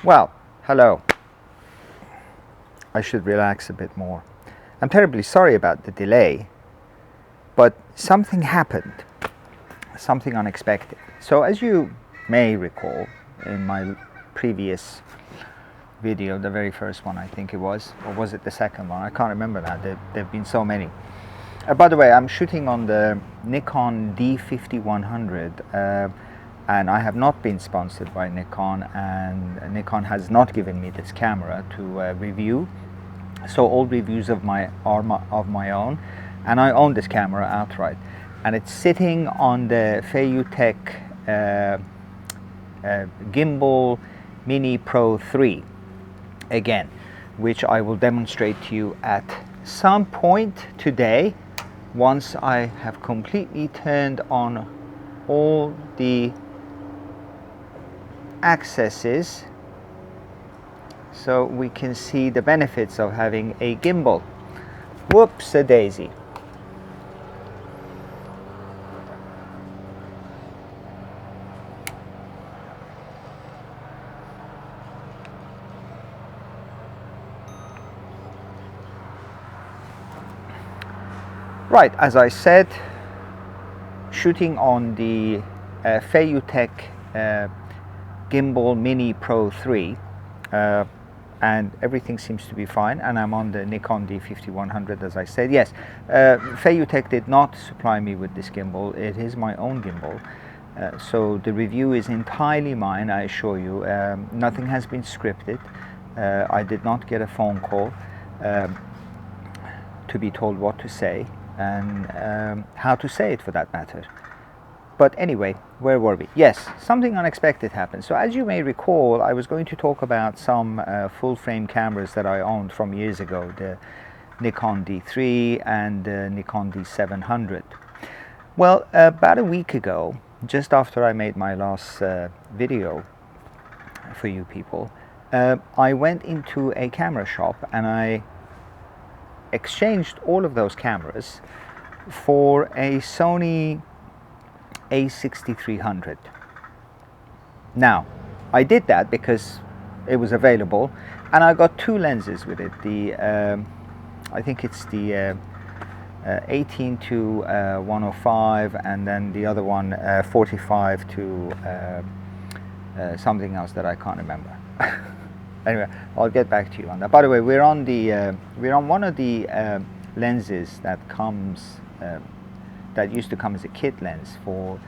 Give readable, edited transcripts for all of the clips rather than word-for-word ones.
Well, hello. I should relax a bit more. I'm terribly sorry about the delay, but something happened, something unexpected. So, as you may recall, in my previous video, the very first one I think it was, or was it the second one? I can't remember now. There have been so many. By the way, I'm shooting on the Nikon D5100. And I have not been sponsored by Nikon, and Nikon has not given me this camera to review. So all reviews of my my own, and I own this camera outright, and it's sitting on the Feiyutech Gimbal Mini Pro 3 again, which I will demonstrate to you at some point today once I have completely turned on all the accesses, so we can see the benefits of having a gimbal. Whoops a daisy. Right, as I said, shooting on the Feiyutech Gimbal Mini Pro 3, and everything seems to be fine, and I'm on the Nikon D5100, as I said. Yes, Feiyutech did not supply me with this gimbal. It is my own gimbal, so the review is entirely mine, I assure you. Nothing has been scripted. I did not get a phone call to be told what to say, and how to say it for that matter. But anyway, where were we? Yes, something unexpected happened. So as you may recall, I was going to talk about some full frame cameras that I owned from years ago, the Nikon D3 and the Nikon D700. Well, about a week ago, just after I made my last video for you people, I went into a camera shop and I exchanged all of those cameras for a Sony A6300. Now, I did that because it was available, and I got two lenses with it. The I think it's the 18 to 105, and then the other one 45 to something else that I can't remember. Anyway, I'll get back to you on that. By the way, we're on one of the lenses that comes. That used to come as a kit lens for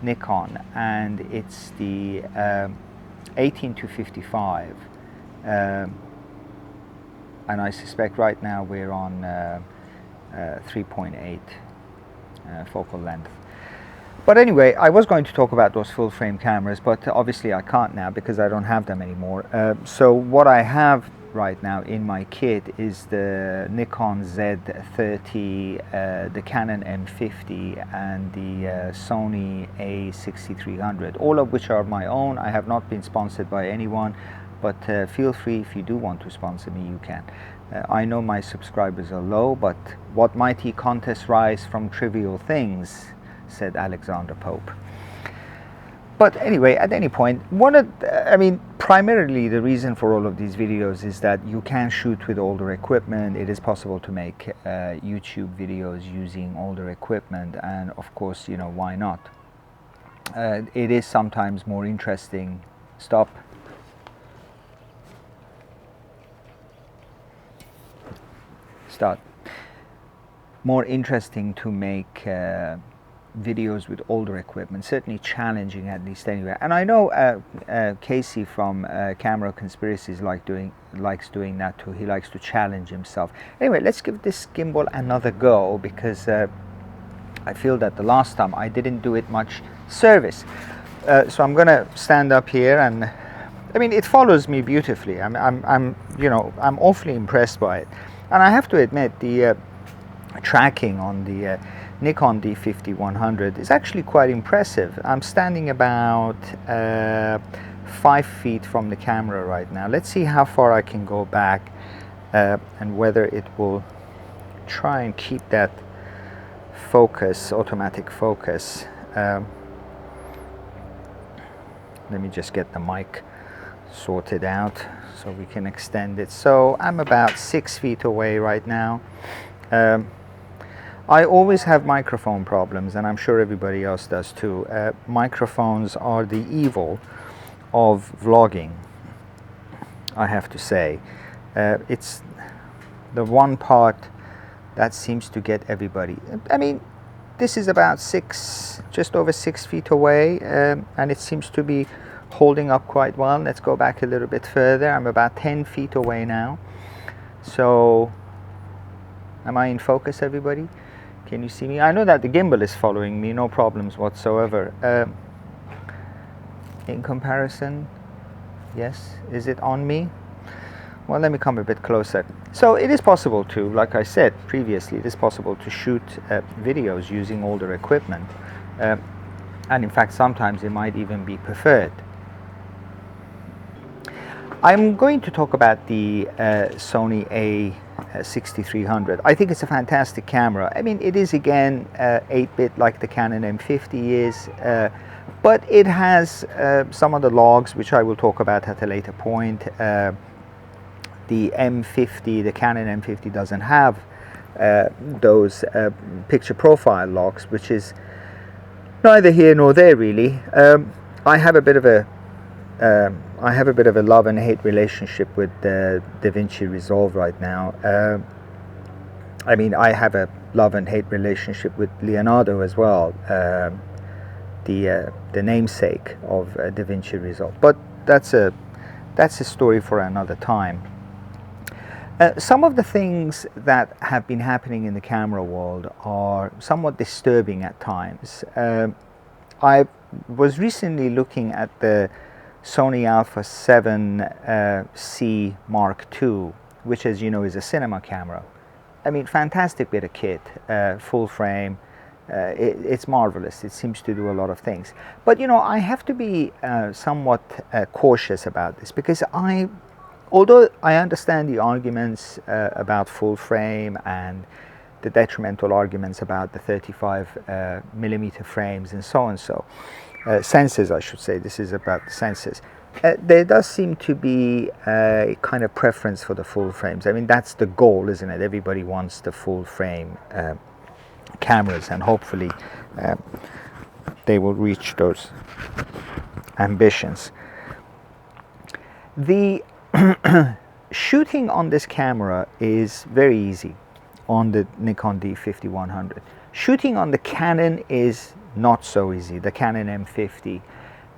Nikon, and it's the 18 to 55, and I suspect right now we're on 3.8 focal length. But anyway, I was going to talk about those full frame cameras, but obviously I can't now because I don't have them anymore. So what I have right now in my kit is the Nikon Z30, the Canon M50, and the Sony A6300, all of which are my own. I have not been sponsored by anyone, but feel free, if you do want to sponsor me, you can. I know my subscribers are low, but what mighty contests rise from trivial things, said Alexander Pope. But anyway, at any point, primarily the reason for all of these videos is that you can shoot with older equipment. It is possible to make YouTube videos using older equipment, and of course, you know, why not? It is sometimes more interesting. Stop. Start. More interesting to make videos with older equipment, certainly challenging, at least anyway. And I know Casey from Camera Conspiracies likes doing that too. He likes to challenge himself. Anyway, let's give this gimbal another go, because I feel that the last time I didn't do it much service. So I'm gonna stand up here, and I mean, it follows me beautifully. I'm awfully impressed by it, and I have to admit the tracking on the Nikon D5100 is actually quite impressive. I'm standing about 5 feet from the camera right now. Let's see how far I can go back and whether it will try and keep that focus, automatic focus. Let me just get the mic sorted out so we can extend it. So I'm about 6 feet away right now. I always have microphone problems, and I'm sure everybody else does too. Microphones are the evil of vlogging, I have to say. It's the one part that seems to get everybody. I mean, this is about just over 6 feet away, and it seems to be holding up quite well. Let's go back a little bit further. I'm about 10 feet away now. So, am I in focus, everybody? Can you see me? I know that the gimbal is following me, no problems whatsoever. In comparison, yes, is it on me? Well, let me come a bit closer. So it is possible to, like I said previously, it is possible to shoot videos using older equipment. And in fact, sometimes it might even be preferred. I'm going to talk about the Sony A6300. I think it's a fantastic camera. I mean, it is again 8-bit like the Canon M50 is, but it has some of the logs which I will talk about at a later point. The M50, the Canon M50 doesn't have those picture profile logs, which is neither here nor there really. I have a bit of a love and hate relationship with DaVinci Resolve right now. I mean, I have a love and hate relationship with Leonardo as well, the namesake of DaVinci Resolve. But that's a story for another time. Some of the things that have been happening in the camera world are somewhat disturbing at times. I was recently looking at the Sony Alpha 7C Mark II, which, as you know, is a cinema camera. I mean, fantastic bit of kit, full frame. It's marvelous. It seems to do a lot of things. But, you know, I have to be somewhat cautious about this, because although I understand the arguments about full frame and the detrimental arguments about the 35 millimeter frames and so on, sensors, I should say. This is about the sensors. There does seem to be a kind of preference for the full frames. I mean, that's the goal, isn't it? Everybody wants the full frame cameras, and hopefully they will reach those ambitions. The shooting on this camera is very easy on the Nikon D5100. Shooting on the Canon is not so easy, the Canon M50.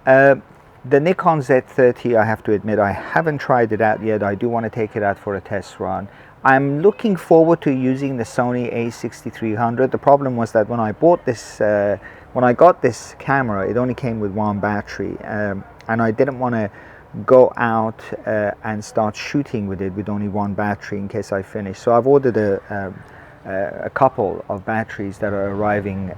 The Nikon Z30, I have to admit, I haven't tried it out yet. I do want to take it out for a test run. I'm looking forward to using the Sony A6300. The problem was that when I bought this, when I got this camera, it only came with one battery, and I didn't want to go out and start shooting with it with only one battery in case I finish. So I've ordered a couple of batteries that are arriving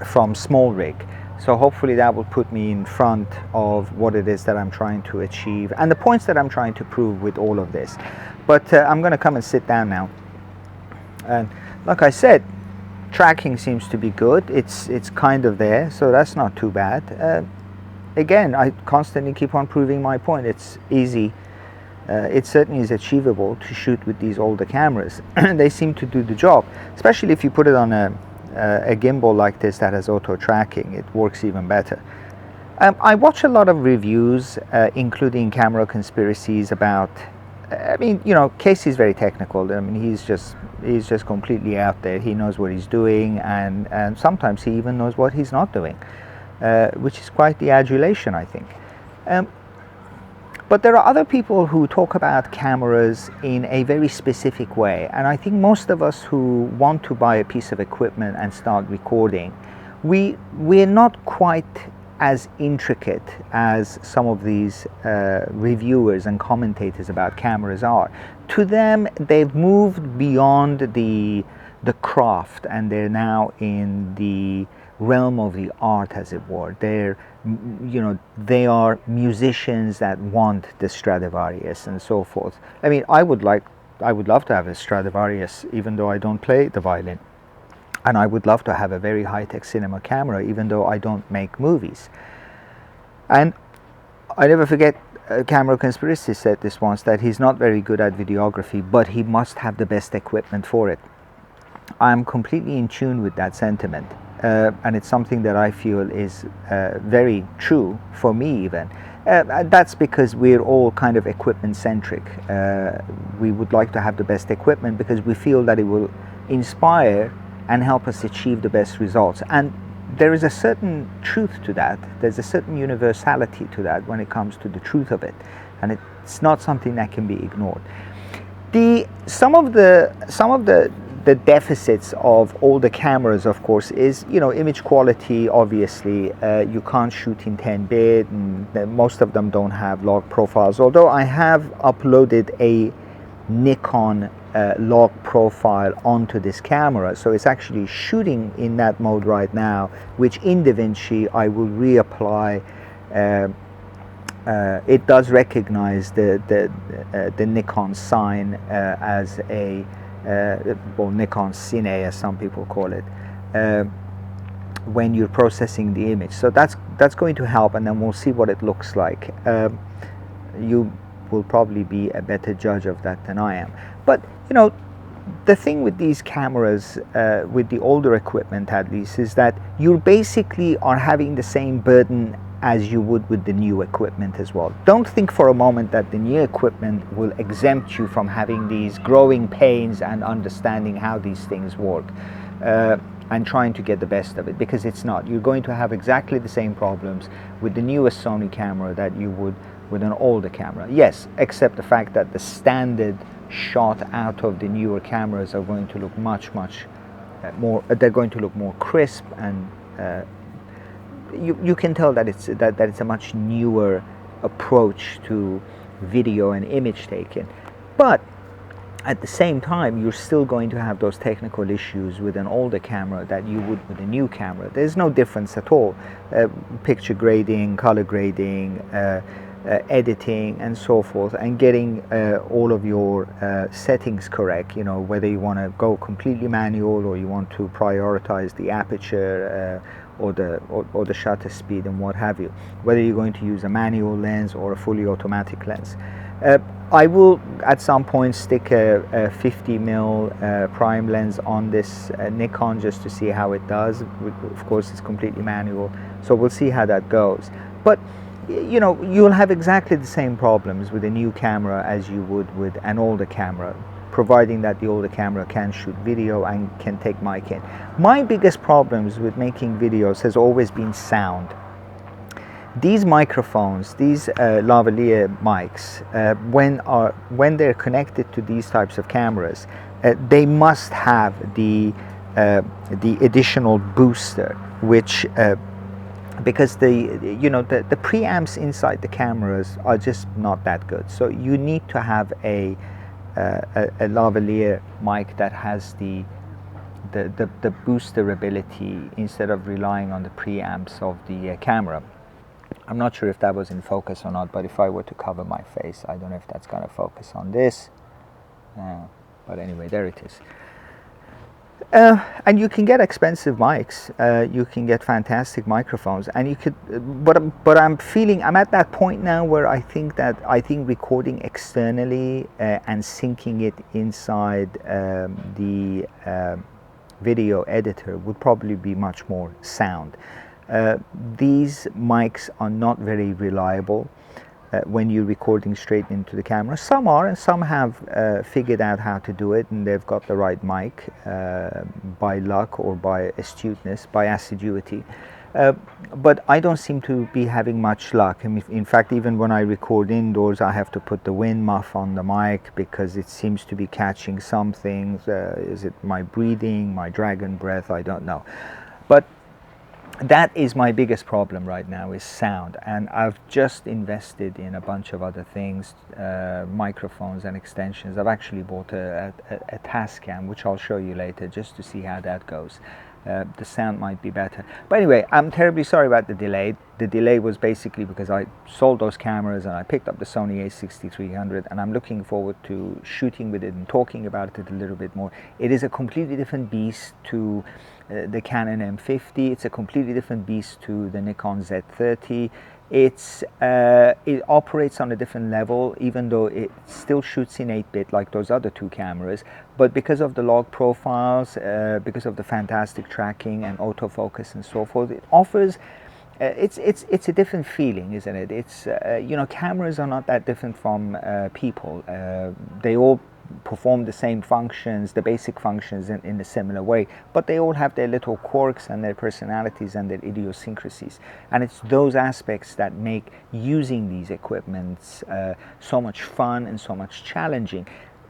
from SmallRig. So hopefully that will put me in front of what it is that I'm trying to achieve and the points that I'm trying to prove with all of this. But I'm going to come and sit down now. And like I said, tracking seems to be good. It's kind of there, so that's not too bad. Again, I constantly keep on proving my point. It's easy. It certainly is achievable to shoot with these older cameras. They seem to do the job, especially if you put it on a gimbal like this that has auto tracking. It works even better. I watch a lot of reviews, including Camera Conspiracies, about. I mean, you know, Casey's very technical. I mean, he's just completely out there. He knows what he's doing, and sometimes he even knows what he's not doing. Which is quite the adulation, I think. But there are other people who talk about cameras in a very specific way, and I think most of us who want to buy a piece of equipment and start recording, we're not quite as intricate as some of these reviewers and commentators about cameras are. To them, they've moved beyond the craft, and they're now in the realm of the art, as it were. They're, you know, they are musicians that want the Stradivarius and so forth. I mean, I would love to have a Stradivarius, even though I don't play the violin, and I would love to have a very high-tech cinema camera, even though I don't make movies. And I never forget Camera Conspiracy said this once, that he's not very good at videography, but he must have the best equipment for it. I'm completely in tune with that sentiment, and it's something that I feel is very true for me even. That's because we're all kind of equipment centric. We would like to have the best equipment because we feel that it will inspire and help us achieve the best results. And there is a certain truth to that. There's a certain universality to that when it comes to the truth of it, and it's not something that can be ignored. Some of the deficits of older cameras, of course, is, you know, image quality. Obviously, you can't shoot in 10-bit, and most of them don't have log profiles. Although I have uploaded a Nikon log profile onto this camera, so it's actually shooting in that mode right now, which in DaVinci I will reapply. It does recognize the Nikon sign as a or Nikon Cine, as some people call it, when you're processing the image. So that's going to help, and then we'll see what it looks like. You will probably be a better judge of that than I am. But you know, the thing with these cameras, with the older equipment at least, is that you basically are having the same burden as you would with the new equipment as well. Don't think for a moment that the new equipment will exempt you from having these growing pains and understanding how these things work, and trying to get the best of it, because it's not. You're going to have exactly the same problems with the newest Sony camera that you would with an older camera. Yes, except the fact that the standard shot out of the newer cameras are going to look much more, they're going to look more crisp, and you can tell that it's a much newer approach to video and image taking. But at the same time, you're still going to have those technical issues with an older camera that you would with a new camera. There's no difference at all. Picture grading, color grading, editing, and so forth, and getting all of your settings correct. You know, whether you want to go completely manual or you want to prioritize the aperture or the shutter speed and what have you. Whether you're going to use a manual lens or a fully automatic lens. I will at some point stick a 50mm prime lens on this Nikon just to see how it does. Of course, it's completely manual, so we'll see how that goes. But you know, you'll have exactly the same problems with a new camera as you would with an older camera, providing that the older camera can shoot video and can take mic in. My biggest problems with making videos has always been sound. These microphones, these lavalier mics, when they're connected to these types of cameras, they must have the additional booster, which because the preamps inside the cameras are just not that good. So you need to have a lavalier mic that has the booster ability instead of relying on the preamps of the camera. I'm not sure if that was in focus or not, but if I were to cover my face, I don't know if that's going to focus on this. But anyway, there it is. And you can get expensive mics. You can get fantastic microphones, and you could. But I'm at that point now where I think recording externally and syncing it inside the video editor would probably be much more sound. These mics are not very reliable when you're recording straight into the camera. Some are, and some have figured out how to do it, and they've got the right mic by luck or by astuteness, by assiduity. But I don't seem to be having much luck. I mean, in fact, even when I record indoors, I have to put the wind muff on the mic because it seems to be catching some things. Is it my breathing, my dragon breath? I don't know. But that is my biggest problem right now, is sound, and I've just invested in a bunch of other things, microphones and extensions. I've actually bought a Tascam, which I'll show you later, just to see how that goes. The sound might be better. But anyway, I'm terribly sorry about the delay. The delay was basically because I sold those cameras and I picked up the Sony a6300, and I'm looking forward to shooting with it and talking about it a little bit more. It is a completely different beast to the Canon M50. It's a completely different beast to the Nikon Z30. It operates on a different level, even though it still shoots in 8-bit like those other two cameras. But because of the log profiles, because of the fantastic tracking and autofocus and so forth, it offers. It's a different feeling, isn't it? It's cameras are not that different from people. They all perform the same functions, the basic functions in a similar way, but they all have their little quirks and their personalities and their idiosyncrasies, and it's those aspects that make using these equipments so much fun and so much challenging.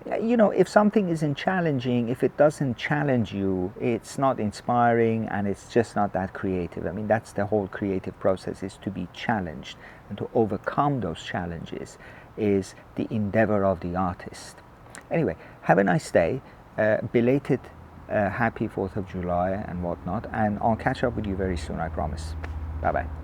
If something isn't challenging, if it doesn't challenge you, it's not inspiring and it's just not that creative. I mean, that's the whole creative process, is to be challenged, and to overcome those challenges is the endeavor of the artist. Anyway, have a nice day, belated happy 4th of July and whatnot, and I'll catch up with you very soon, I promise. Bye bye.